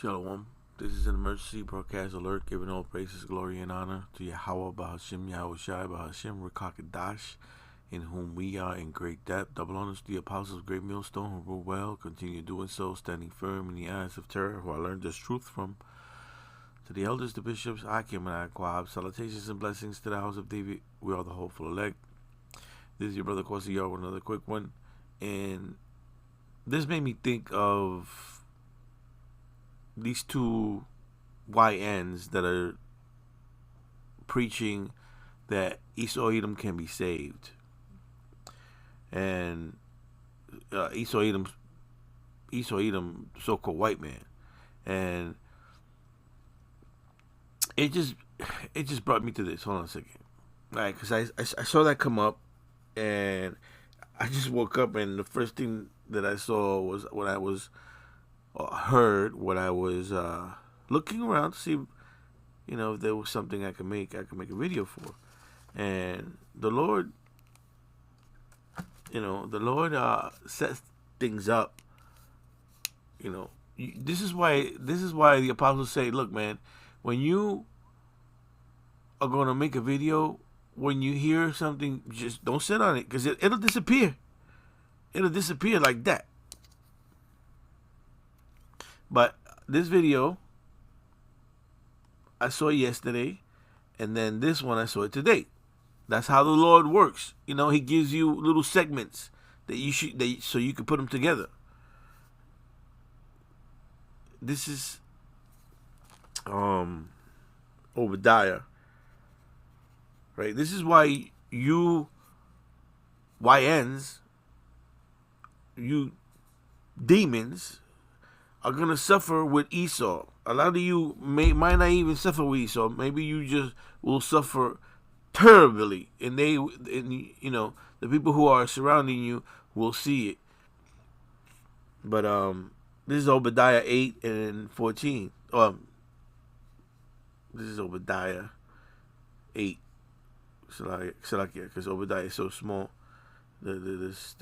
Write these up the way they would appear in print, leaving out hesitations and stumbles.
Shalom. This is an emergency broadcast alert giving all praises, glory, and honor to Yahweh, Bahashim, Yahweh Shai, Bahashim, Rekakadash, in whom we are in great depth. Double honors to the apostles of Great Millstone who rule well, continue doing so, standing firm in the eyes of terror, who I learned this truth from. To the elders, the bishops, Akim and Aquab, salutations and blessings to the house of David. We are the hopeful elect. This is your brother Kwasi with another quick one. And this made me think of these two YNs that are preaching that Esau Edom can be saved. And Esau Edom, so-called white man. And it just brought me to this. Hold on a second. Right, because I saw that come up, and I just woke up, and the first thing that I saw was when I was looking around to see, if there was something I could make a video for. And the Lord, sets things up. This is why the apostles say, look, man, when you are going to make a video, when you hear something, just don't sit on it, because it'll disappear. It'll disappear like that. But this video I saw yesterday, and then this one I saw it today. That's how the Lord works. He gives you little segments so you can put them together. This is Obadiah, right? This is why you YNs, you demons, are going to suffer with Esau. A lot of you might not even suffer with Esau. Maybe you just will suffer terribly. And the people who are surrounding you will see it. But this is Obadiah 8 and 14. This is Obadiah 8. Salakia, because Obadiah is so small. This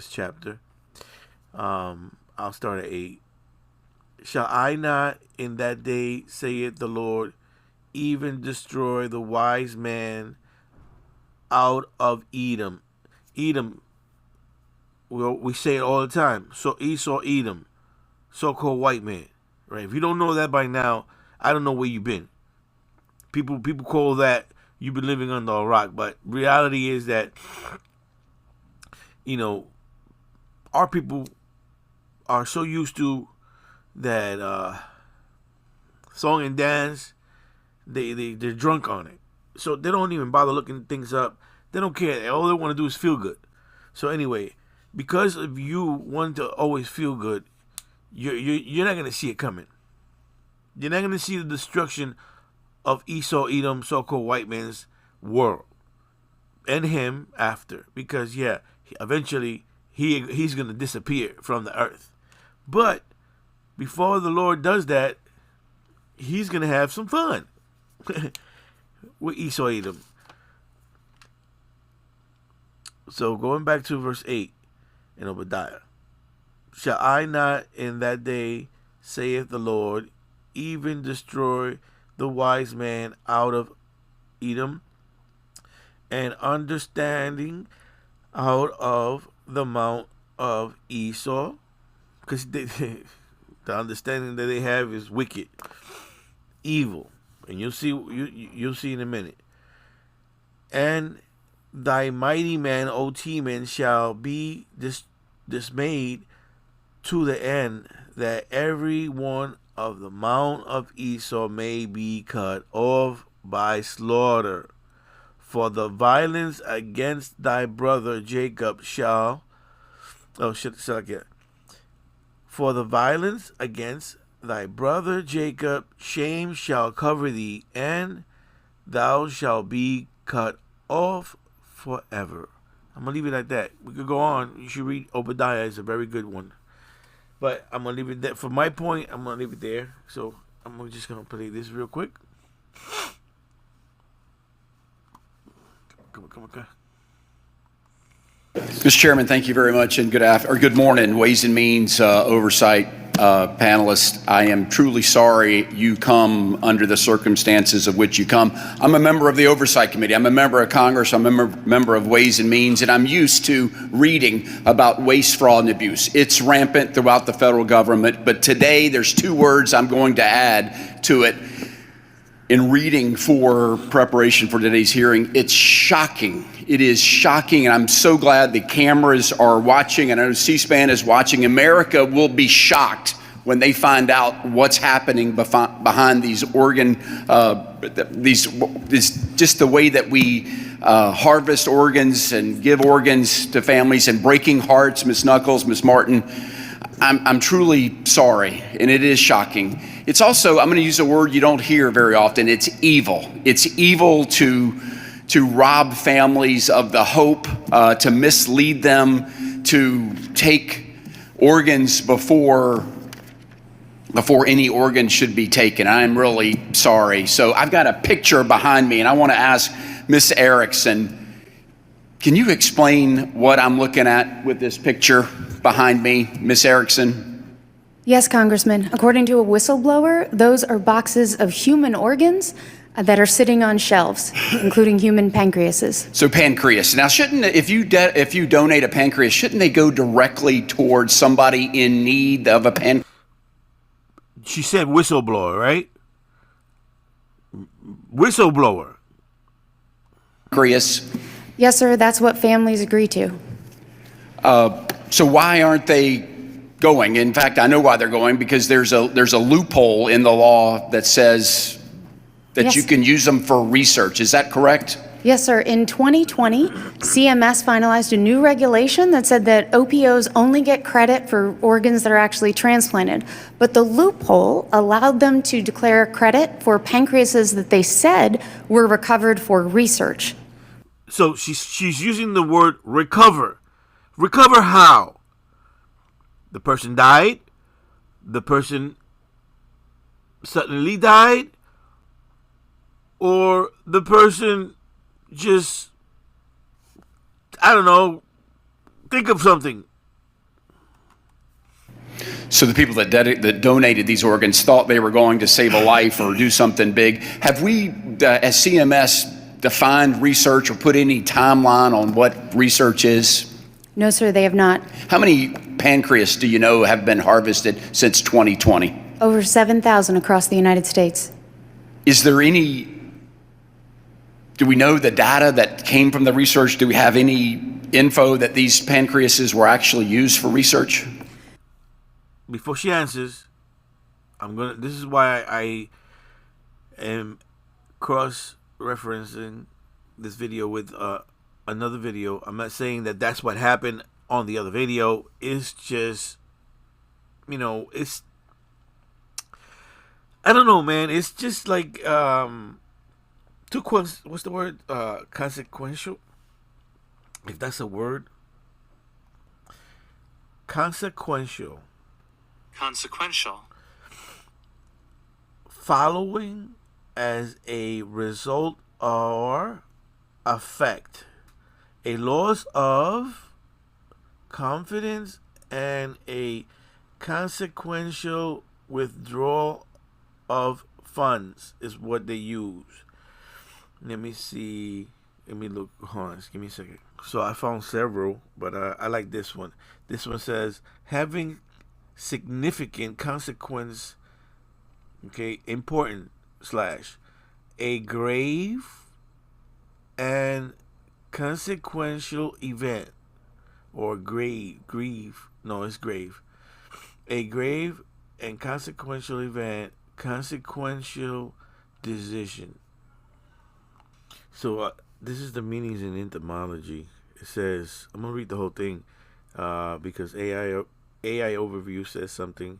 chapter. I'll start at 8. Shall I not in that day, saith the Lord, even destroy the wise man out of Edom? Edom, we say it all the time. So Esau, Edom, so-called white man. Right? If you don't know that by now, I don't know where you've been. People call that you've been living under a rock. But reality is that, our people are so used to that song and dance, they're drunk on it. So they don't even bother looking things up. They don't care. All they want to do is feel good. So anyway, because if you want to always feel good, you're not going to see it coming. You're not going to see the destruction of Esau, Edom, so-called white man's world, and him after. Because eventually he's going to disappear from the earth. But before the Lord does that, he's going to have some fun with Esau, Edom. So going back to verse 8 in Obadiah. Shall I not in that day, saith the Lord, even destroy the wise man out of Edom, and understanding out of the mount of Esau? Because the understanding that they have is wicked, evil, and you'll see in a minute. And thy mighty man, O Teman, shall be dismayed to the end, that every one of the mount of Esau may be cut off by slaughter. For the violence against thy brother Jacob For the violence against thy brother Jacob, shame shall cover thee, and thou shalt be cut off forever. I'm going to leave it at that. We could go on. You should read Obadiah. It's a very good one. But I'm going to leave it there. For my point, I'm going to leave it there. So I'm just going to play this real quick. Come on. Mr. Chairman, thank you very much, and good morning. Ways and Means Oversight panelists. I am truly sorry you come under the circumstances of which you come. I'm a member of the Oversight Committee. I'm a member of Congress. I'm a member of Ways and Means, and I'm used to reading about waste, fraud, and abuse. It's rampant throughout the federal government, but today there's two words I'm going to add to it. In reading for preparation for today's hearing, it's shocking. It is shocking, and I'm so glad the cameras are watching, and I know C-SPAN is watching. America will be shocked when they find out what's happening behind these organ, just the way that we harvest organs and give organs to families, and breaking hearts. Ms. Knuckles, Ms. Martin, I'm truly sorry, and it is shocking. It's also, I'm going to use a word you don't hear very often, it's evil. It's evil to rob families of the hope, to mislead them, to take organs before any organ should be taken. I'm really sorry. So I've got a picture behind me, and I want to ask Ms. Erickson, can you explain what I'm looking at with this picture behind me, Ms. Erickson? Yes, Congressman. According to a whistleblower, those are boxes of human organs that are sitting on shelves, including human pancreases. So pancreas. Now, if you donate a pancreas, shouldn't they go directly towards somebody in need of a pancreas? She said whistleblower, right? Whistleblower. Pancreas. Yes, sir. That's what families agree to. So why aren't they going? In fact, I know why they're going, because there's a loophole in the law that says that Yes. you can use them for research. Is that correct? Yes, sir. In 2020, CMS finalized a new regulation that said that OPOs only get credit for organs that are actually transplanted. But the loophole allowed them to declare credit for pancreases that they said were recovered for research. So she's using the word recover. Recover how? The person died? The person suddenly died? Or the person just, I don't know, think of something. So the people that donated these organs thought they were going to save a life or do something big. Have we, as CMS, defined research or put any timeline on what research is? No, sir, they have not. How many pancreas do you know have been harvested since 2020? Over 7,000 across the United States. Is there any, do we know the data that came from the research? Do we have any info that these pancreases were actually used for research? Before she answers, this is why I am cross-referencing this video with another video. I'm not saying that that's what happened on the other video. It's just, it's, I don't know, man. It's just like what's the word? Consequential, if that's a word. Consequential. Following as a result or effect, a loss of confidence and a consequential withdrawal of funds is what they use. Let me see. Let me look. Hold on. Just give me a second. So I found several, but I like this one. This one says having significant consequence. Okay, important / a grave and consequential event, or grieve. No, it's grave. A grave and consequential event, consequential decision. So this is the meanings in entomology. It says, I'm gonna read the whole thing because AI overview says something,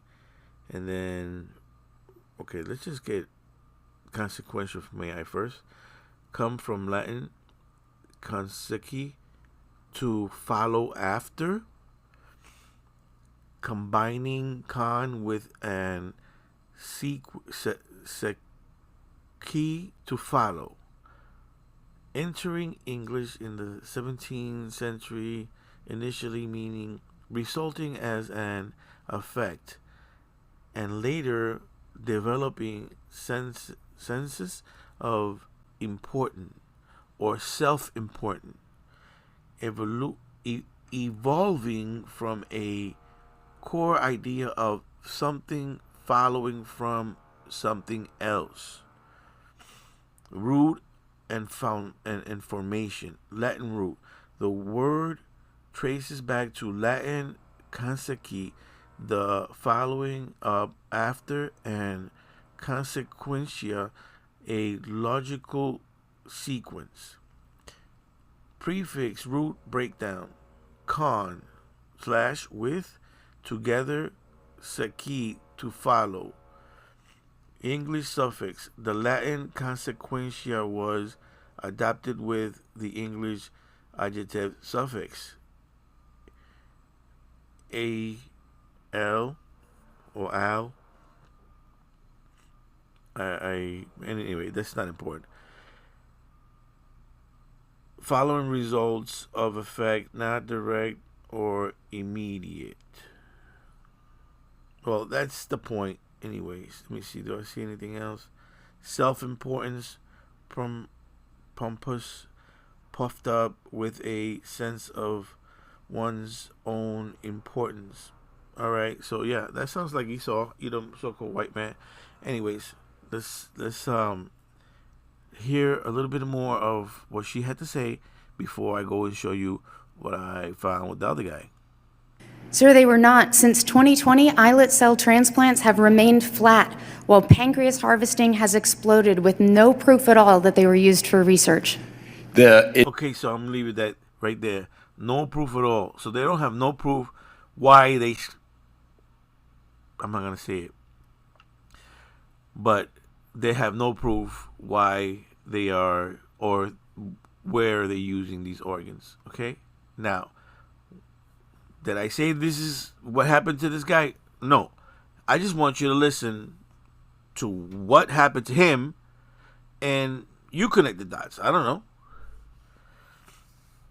and then okay, let's just get consequential from AI first. Come from Latin consequi, to follow after, combining con with an key to follow. Entering English in the 17th century, initially meaning resulting as an effect, and later developing senses of important or self-important, evolving from a core idea of something following from something else. Root and formation. Latin root. The word traces back to Latin consequi, the following up after, and consequentia, a logical sequence. Prefix root breakdown. Con / with, together, sequi, to follow. English suffix. The Latin consequentia was adopted with the English adjective suffix. Al or al. Anyway, that's not important. Following results of effect, not direct or immediate. Well, that's the point. Anyways, let me see. Do I see anything else? Self-importance, pompous, puffed up with a sense of one's own importance. All right. So yeah, that sounds like Esau, so-called white man. Anyways, let's hear a little bit more of what she had to say before I go and show you what I found with the other guy. Sir, they were not. Since 2020, islet cell transplants have remained flat, while pancreas harvesting has exploded with no proof at all that they were used for research. Okay, so I'm leaving that right there. No proof at all. So they don't have no proof why they... I'm not going to say it. But they have no proof why they are or where they're using these organs. Okay? Now, did I say this is what happened to this guy? No. I just want you to listen to what happened to him and you connect the dots. I don't know.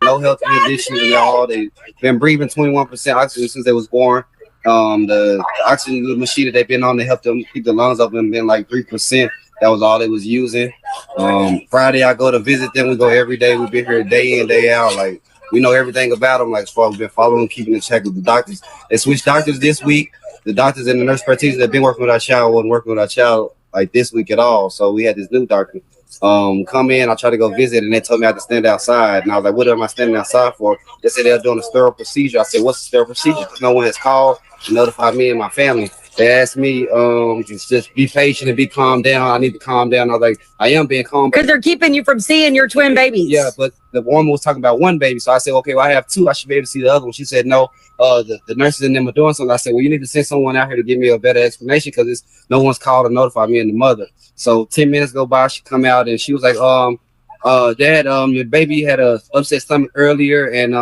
No health conditions at all. They've been breathing 21% oxygen since they was born. The oxygen machine that they've been on to help them keep the lungs open been like 3%. That was all they was using. Friday I go to visit them. We go every day. We've been here day in, day out. Like, we know everything about them. Like, as far as we've been following, keeping in check with the doctors. They switched doctors this week. The doctors and the nurse practitioners that have been working with our child wasn't working with our child like this week at all. So we had this new doctor come in. I tried to go visit, and they told me I had to stand outside. And I was like, what am I standing outside for? They said they're doing a sterile procedure. I said, what's the sterile procedure? No one has called to notify me and my family. They asked me to just be patient and be calm down. I need to calm down. I was like, I am being calm. Because they're keeping you from seeing your twin babies. Yeah, but the woman was talking about one baby. So I said, okay, well, I have two. I should be able to see the other one. She said, no, the nurses and them are doing something. I said, well, you need to send someone out here to give me a better explanation because no one's called to notify me and the mother. So 10 minutes go by. She come out and she was like, Dad, your baby had a upset stomach earlier. And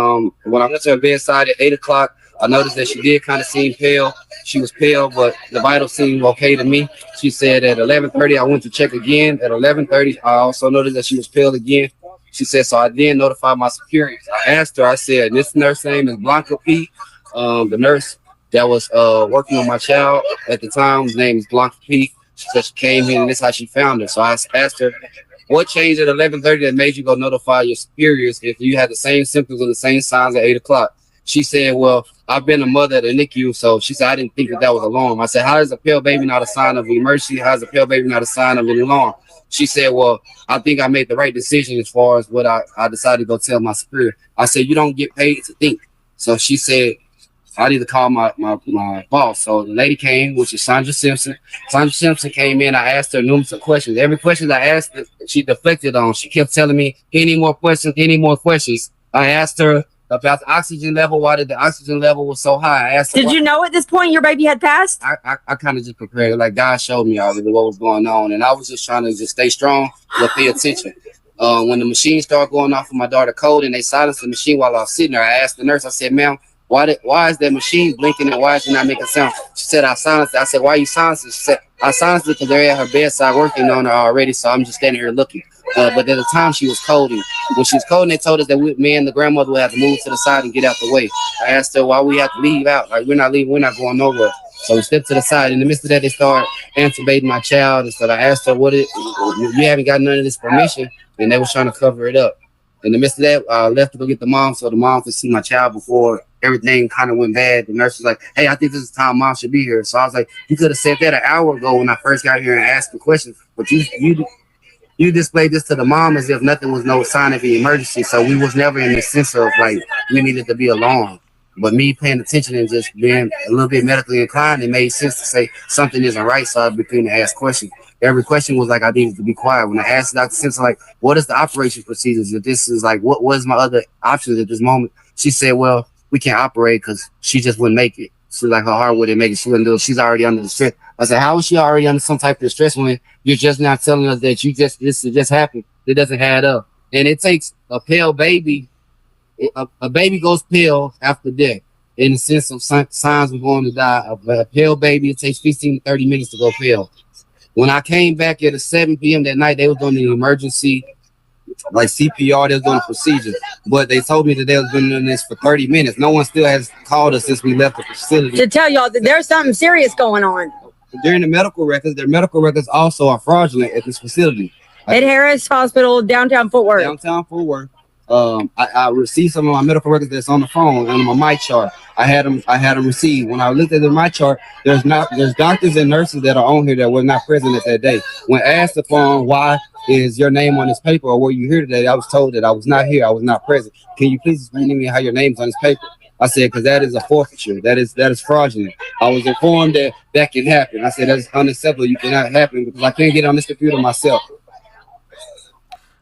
when I went to her bedside at 8 o'clock, I noticed that she did kind of seem pale. She was pale, but the vitals seemed okay to me. She said at 11:30, I went to check again. At 11:30, I also noticed that she was pale again. She said, so I then notified my superiors. I asked her, I said, this nurse name is Blanca P. The nurse that was working on my child at the time, his name is Blanca P. She said she came in and this is how she found her. So I asked her, what changed at 11:30 that made you go notify your superiors if you had the same symptoms or the same signs at 8 o'clock? She said, well, I've been a mother at the NICU, so she said, I didn't think that was alarm. I said, how is a pale baby not a sign of emergency? How is a pale baby not a sign of an alarm? She said, well, I think I made the right decision as far as what I decided to go tell my superior. I said, you don't get paid to think. So she said, I need to call my boss. So the lady came, which is Sandra Simpson. Sandra Simpson came in. I asked her numerous of questions. Every question I asked, she deflected on. She kept telling me, any more questions, any more questions. I asked her about the oxygen level. Why did the oxygen level was so high? I asked her, Did you know at this point your baby had passed? I kind of just prepared. Like, God showed me already what was going on. And I was just trying to just stay strong, but pay attention. When the machine started going off for my daughter Code and they silenced the machine while I was sitting there, I asked the nurse, I said, ma'am, why is that machine blinking and why is it not making sound? She said, I silenced it. I said, why you silenced it? She said, I silenced it because they're at her bedside working on her already, so I'm just standing here looking. But at the time she was coding. When she was coding, they told us that me and the grandmother would have to move to the side and get out the way. I asked her why we have to leave out. Like, we're not leaving, we're not going nowhere. So we stepped to the side. In the midst of that, they started intubating my child. And so I asked her, you haven't got none of this permission? And they was trying to cover it up. In the midst of that, I left to go get the mom so the mom could see my child before everything kind of went bad. The nurse was like, hey, I think this is the time mom should be here. So I was like, you could have said that an hour ago when I first got here and asked the question, but you displayed this to the mom as if nothing was no sign of an emergency. So we was never in the sense of like we needed to be alarmed. But me paying attention and just being a little bit medically inclined, it made sense to say something isn't right. So I began to ask questions. Every question was like I needed to be quiet. When I asked Dr. Simpson, like, what is the operation procedures? If this is like, what was my other options at this moment? She said, well, we can't operate because she just wouldn't make it. She like her heart wouldn't make it. She wouldn't do it. She's already under the stress. I said, how is she already under some type of stress when you're just not telling us that this just happened? It doesn't add up. And it takes a pale baby. A baby goes pale after death. In the sense of signs of going to die. A pale baby, it takes 15 to 30 minutes to go pale. When I came back at 7 p.m. that night, they was doing the emergency, like CPR, they was doing a procedure. But they told me that they was been doing this for 30 minutes. No one still has called us since we left the facility. To tell y'all that there's something serious going on. During the medical records, their medical records also are fraudulent at this facility. At Harris Hospital, downtown Fort Worth. Downtown Fort Worth. I received some of my medical records that's on the phone and on my chart. I had them received. When I looked at my chart, there's doctors and nurses that are on here that were not present at that day. When asked upon why is your name on this paper or were you here today, I was told that I was not here. I was not present. Can you please explain to me how your name's on this paper? I said, because that is a forfeiture. That is fraudulent. I was informed that can happen. I said, that's unacceptable. You cannot happen because I can't get on this computer myself.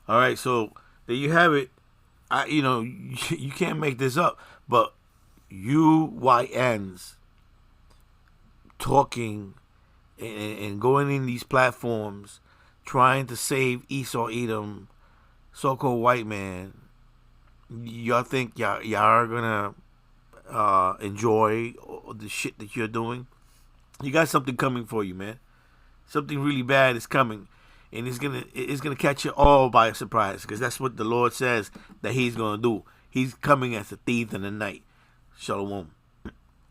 All right, so there you have it. You can't make this up, but UYNs talking and going in these platforms trying to save Esau Edom, so-called white man. Y'all think y'all are gonna enjoy the shit that you're doing? You got something coming for you, man. Something really bad is coming. And it's gonna catch you all by surprise, because that's what the Lord says that He's gonna do. He's coming as a thief in the night. Shalom.